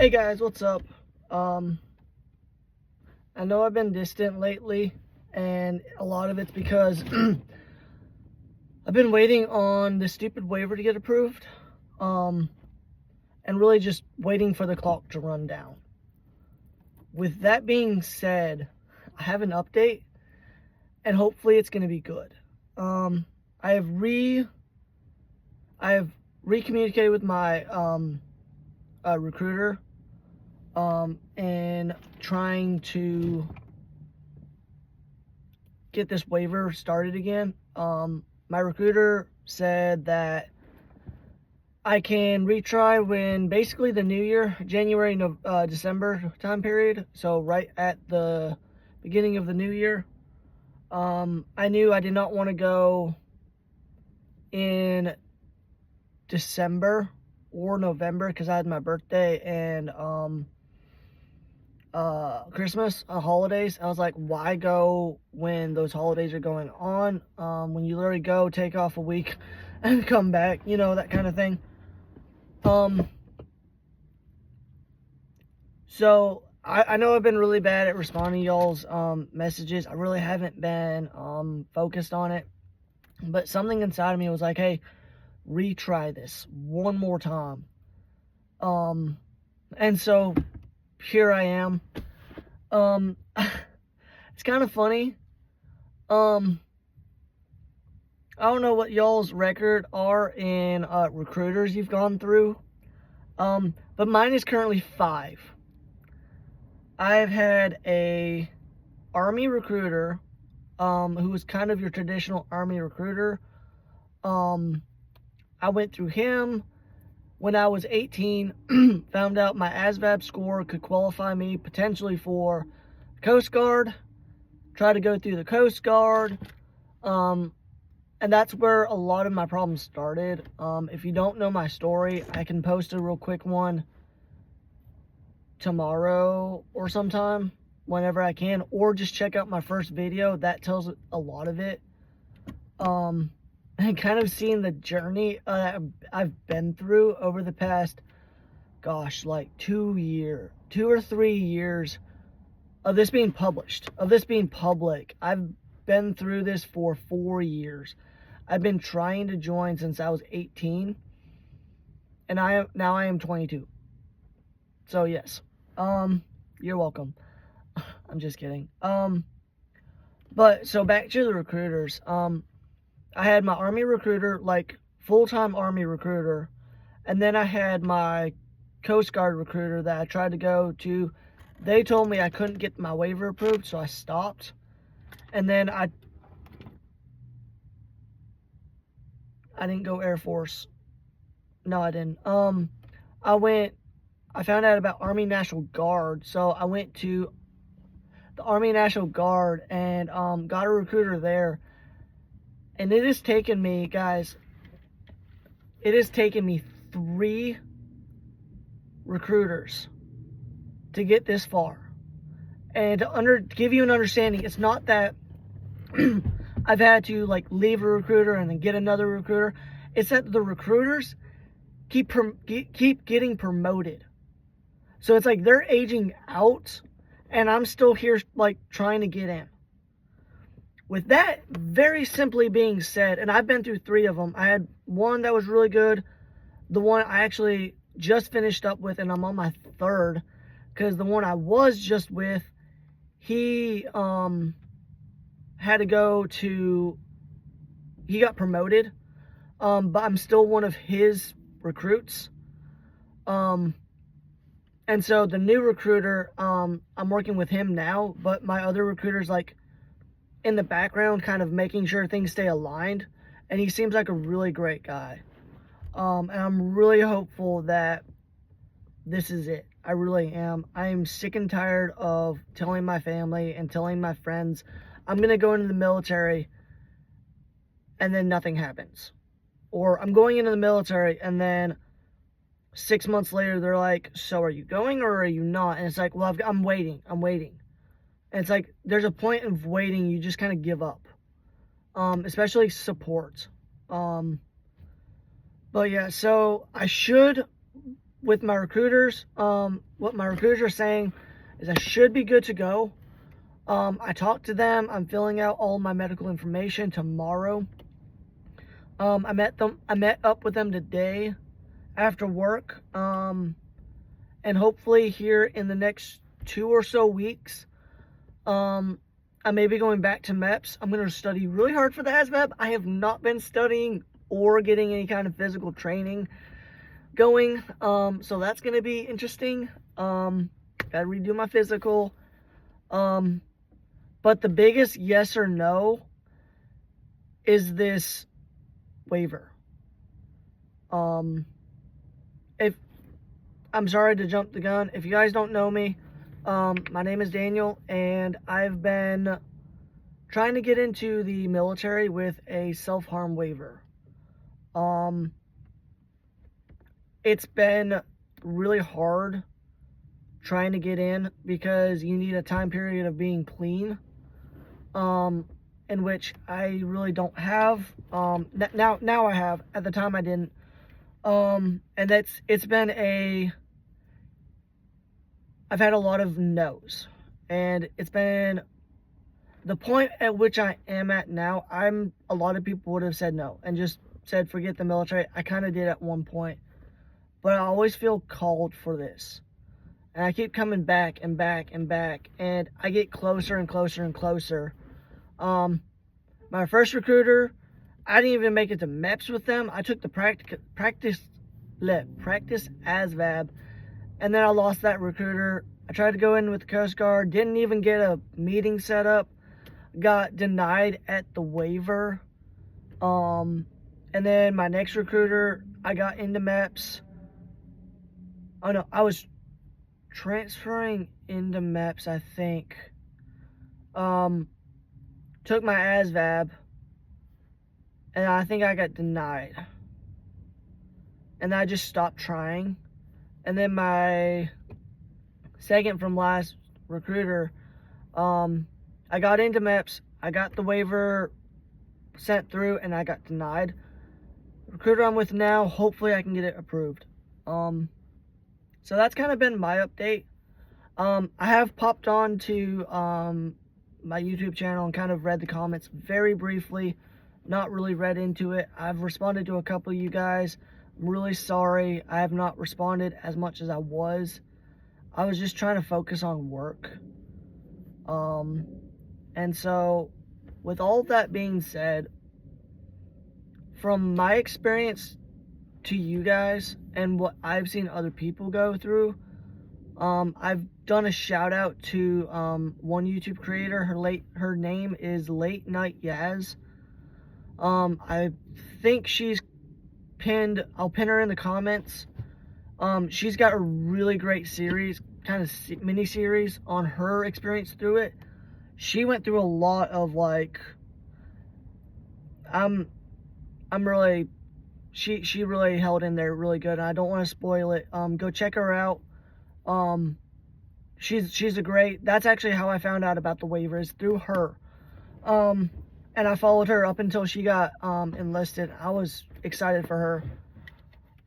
Hey guys, what's up? I know I've been distant lately, and a lot of it's because I've been waiting on this stupid waiver to get approved, and really just waiting for the clock to run down. With that being said, I have an update, and hopefully it's going to be good. I have recommunicated with my recruiter, and trying to get this waiver started again. My recruiter said that I can retry when basically the new year, January, December time period. So right at the beginning of the new year. I knew I did not want to go in December or November because I had my birthday and Christmas, holidays. I was like, why go when those holidays are going on? When you literally go, take off a week and come back, that kind of thing. So I know I've been really bad at responding to y'all's messages. I really haven't been focused on it, but something inside of me was like, hey, retry this one more time. And so here I am. It's kind of funny. I don't know what y'all's record are in recruiters you've gone through. But mine is currently 5. I've had a Army recruiter, who was kind of your traditional Army recruiter. I went through him when I was 18, found out my ASVAB score could qualify me potentially for Coast Guard, try to go through the Coast Guard, and that's where a lot of my problems started. If you don't know my story, I can post a real quick one tomorrow or sometime, whenever I can, or just check out my first video. That tells a lot of it. And kind of seeing the journey that I've been through over the past, like 2 or 3 years of this being published, of this being public. I've been through this for 4 years. I've been trying to join since I was 18, and now I am 22. So yes, you're welcome. I'm just kidding. But so back to the recruiters. I had my Army recruiter, like full-time Army recruiter, and then I had my Coast Guard recruiter that I tried to go to. They told me I couldn't get my waiver approved, so I stopped. And then I didn't go Air Force. No, I didn't. I found out about Army National Guard, so I went to the Army National Guard and got a recruiter there. And it has taken me, guys, 3 recruiters to get this far. And to give you an understanding, it's not that I've had to leave a recruiter and then get another recruiter. It's that the recruiters keep getting promoted. So it's like they're aging out, and I'm still here trying to get in. With that very simply being said, and I've been through 3 of them. I had one that was really good. The one I actually just finished up with, and I'm on my 3rd, because the one I was just with, he had to go to, he got promoted, but I'm still one of his recruits. And so the new recruiter, I'm working with him now, but my other recruiter's in the background, kind of making sure things stay aligned, and he seems like a really great guy. And I'm really hopeful that this is it. I really am. I am sick and tired of telling my family and telling my friends I'm gonna go into the military, and then nothing happens. Or I'm going into the military, and then 6 months later they're like, so are you going or are you not? And it's like, well, I'm waiting. And it's like, there's a point of waiting, you just kind of give up. Especially support. But yeah, so I should with my recruiters, what my recruiters are saying is I should be good to go. I talked to them. I'm filling out all my medical information tomorrow. I met up with them today after work. And hopefully here in the next 2 or so weeks, I may be going back to MEPS. I'm going to study really hard for the ASVAB. I have not been studying or getting any kind of physical training going. So that's going to be interesting. Got to redo my physical. But the biggest yes or no is this waiver. If I'm sorry to jump the gun. If you guys don't know me, my name is Daniel, and I've been trying to get into the military with a self-harm waiver. It's been really hard trying to get in because you need a time period of being clean, in which I really don't have. Now I have. At the time I didn't. And it's been I've had a lot of no's, and it's been the point at which I am at now. A lot of people would have said no and just said forget the military. I kind of did at one point, but I always feel called for this, and I keep coming back and back and back, and I get closer and closer and closer. My first recruiter, I didn't even make it to MEPS with them. I took the practice ASVAB, and then I lost that recruiter. I tried to go in with the Coast Guard, didn't even get a meeting set up, got denied at the waiver. And then my next recruiter, I got into MEPS. Oh no, I was transferring into MEPS, I think. Took my ASVAB, and I think I got denied. And I just stopped trying. And then my second from last recruiter, I got into MEPS, I got the waiver sent through, and I got denied. The recruiter I'm with now, hopefully I can get it approved. So that's kind of been my update. I have popped on to my YouTube channel and kind of read the comments very briefly, not really read into it. I've responded to a couple of you guys. I'm really sorry I have not responded as much as I was. I was just trying to focus on work. And so, with all that being said, from my experience to you guys and what I've seen other people go through, I've done a shout out to one YouTube creator. Her name is LateNightYazz. I think she's pinned. I'll pin her in the comments. She's got a really great series, kind of mini series on her experience through it. She went through a lot of I'm really. She really held in there really good. And I don't want to spoil it. Go check her out. She's a great. That's actually how I found out about the waivers, through her. And I followed her up until she got enlisted. I was excited for her.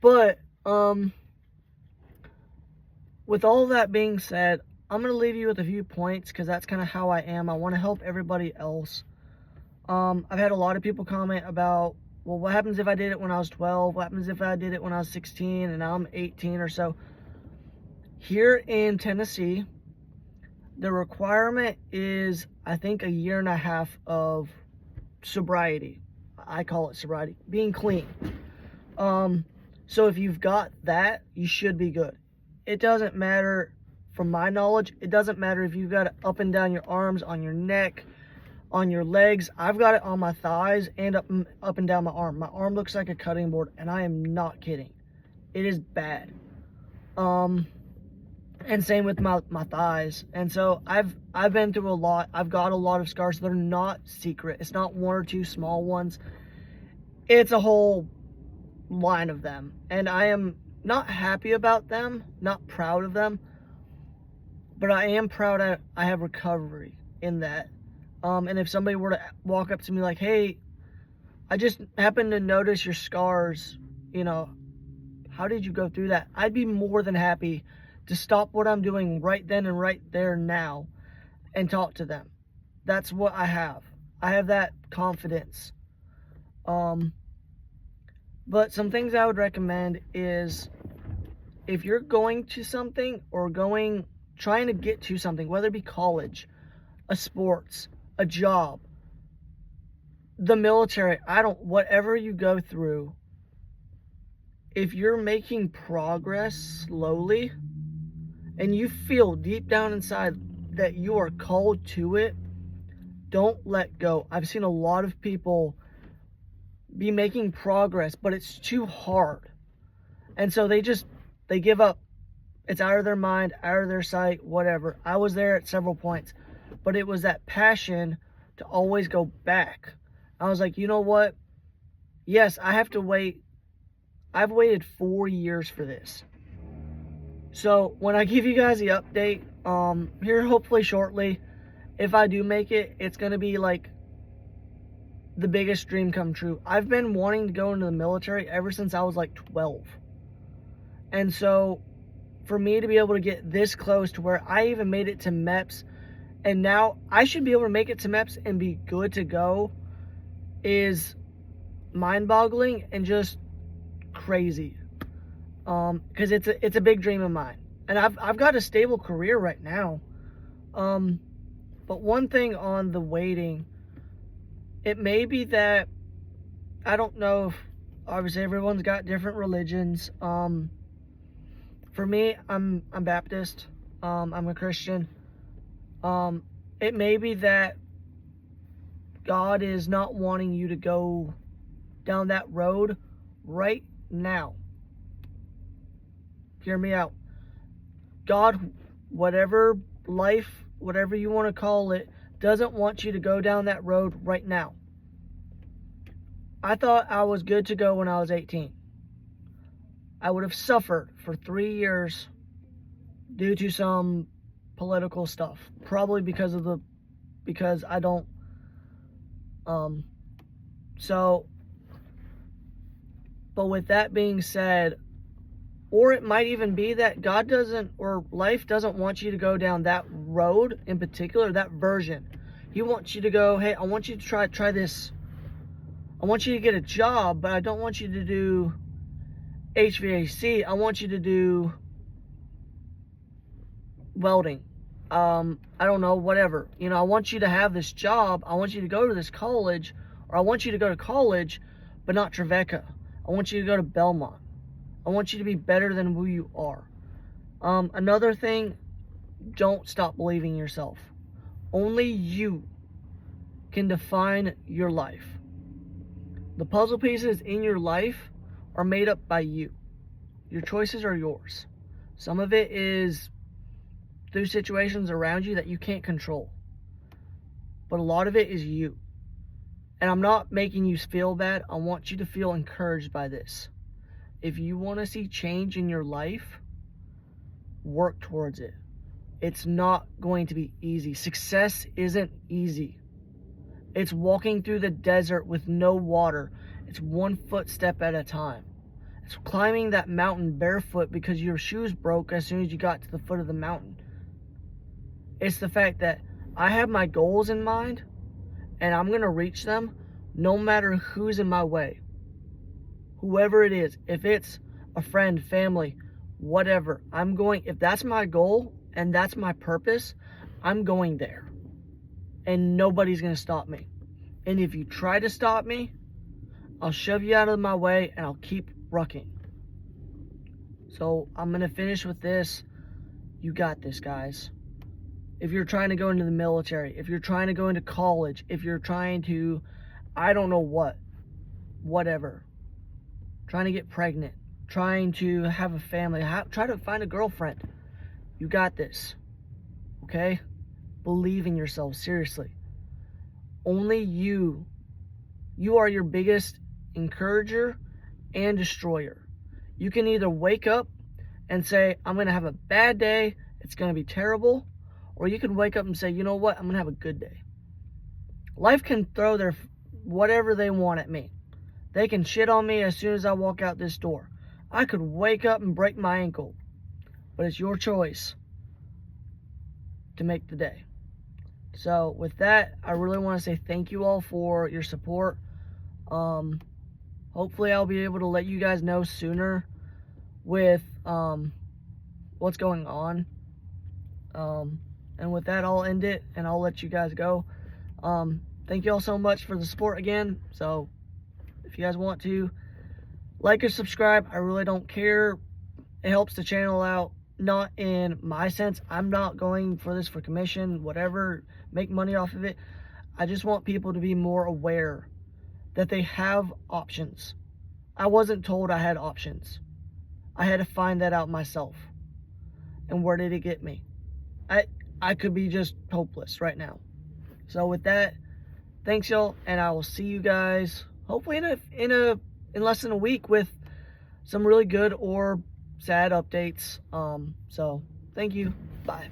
But with all that being said, I'm gonna leave you with a few points because that's kind of how I am. I want to help everybody else. I've had a lot of people comment about, well, what happens if I did it when I was 12? What happens if I did it when I was 16 and now I'm 18 or so? Here in Tennessee, the requirement is, I think, 1.5 years of sobriety. I call it sobriety, being clean. So if you've got that, you should be good. It doesn't matter, from my knowledge, it doesn't matter if you've got it up and down your arms, on your neck, on your legs. I've got it on my thighs and up and down my arm. My arm looks like a cutting board, and I am not kidding. It is bad. And same with my thighs. And so I've been through a lot. I've got a lot of scars. They're not secret. It's not one or two small ones. It's a whole line of them. And I am not happy about them, not proud of them, but I am proud I have recovery in that. And if somebody were to walk up to me like, hey, I just happened to notice your scars, you know, How did you go through that? I'd be more than happy to stop what I'm doing right then and right there now and talk to them. That's what I have. I have that confidence. But some things I would recommend is, if you're going to something or trying to get to something, whether it be college, a sports, a job, the military, whatever you go through, if you're making progress slowly and you feel deep down inside that you are called to it, don't let go. I've seen a lot of people be making progress, but it's too hard. And so they give up. It's out of their mind, out of their sight, whatever. I was there at several points, but it was that passion to always go back. I was like, you know what? Yes, I have to wait. I've waited 4 years for this. So when I give you guys the update, here hopefully shortly, if I do make it, it's going to be like the biggest dream come true. I've been wanting to go into the military ever since I was like 12. And so for me to be able to get this close to where I even made it to MEPS, and now I should be able to make it to MEPS and be good to go, is mind-boggling and just crazy. Because it's a big dream of mine, and I've got a stable career right now. But one thing on the waiting, it may be that, I don't know if, obviously everyone's got different religions. For me, I'm Baptist. I'm a Christian. It may be that God is not wanting you to go down that road right now. Hear me out. God, whatever life, whatever you want to call it, doesn't want you to go down that road right now. I thought I was good to go when I was 18. I would have suffered for 3 years due to some political stuff. Probably because I don't, but with that being said, or it might even be that God doesn't, or life doesn't want you to go down that road in particular, that version. He wants you to go, hey, I want you to try this. I want you to get a job, but I don't want you to do HVAC. I want you to do welding. I don't know, whatever. I want you to have this job. I want you to go to this college, or I want you to go to college, but not Trevecca. I want you to go to Belmont. I want you to be better than who you are. Another thing, don't stop believing in yourself. Only you can define your life. The puzzle pieces in your life are made up by you. Your choices are yours. Some of it is through situations around you that you can't control. But a lot of it is you. And I'm not making you feel bad. I want you to feel encouraged by this. If you want to see change in your life, work towards it. It's not going to be easy. Success isn't easy. It's walking through the desert with no water. It's 1 footstep at a time. It's climbing that mountain barefoot because your shoes broke as soon as you got to the foot of the mountain. It's the fact that I have my goals in mind and I'm going to reach them no matter who's in my way. Whoever it is, if it's a friend, family, whatever, if that's my goal and that's my purpose, I'm going there. And nobody's going to stop me. And if you try to stop me, I'll shove you out of my way and I'll keep rucking. So I'm going to finish with this. You got this, guys. If you're trying to go into the military, if you're trying to go into college, if you're trying to, I don't know whatever, trying to get pregnant, trying to have a family, try to find a girlfriend, you got this, okay? Believe in yourself, seriously. Only you are your biggest encourager and destroyer. You can either wake up and say, I'm going to have a bad day, it's going to be terrible, or you can wake up and say, you know what, I'm going to have a good day. Life can throw whatever they want at me. They can shit on me as soon as I walk out this door. I could wake up and break my ankle, but it's your choice to make the day. So with that, I really want to say thank you all for your support. Hopefully I'll be able to let you guys know sooner with what's going on. And with that, I'll end it and I'll let you guys go. Thank you all so much for the support again. So if you guys want to like or subscribe, I really don't care. It helps the channel out. Not in my sense. I'm not going for this for commission, whatever, make money off of it. I just want people to be more aware that they have options. I wasn't told I had options. I had to find that out myself. And where did it get me? I could be just hopeless right now. So with that, thanks y'all, and I will see you guys hopefully in less than a week with some really good or sad updates. So thank you. Bye.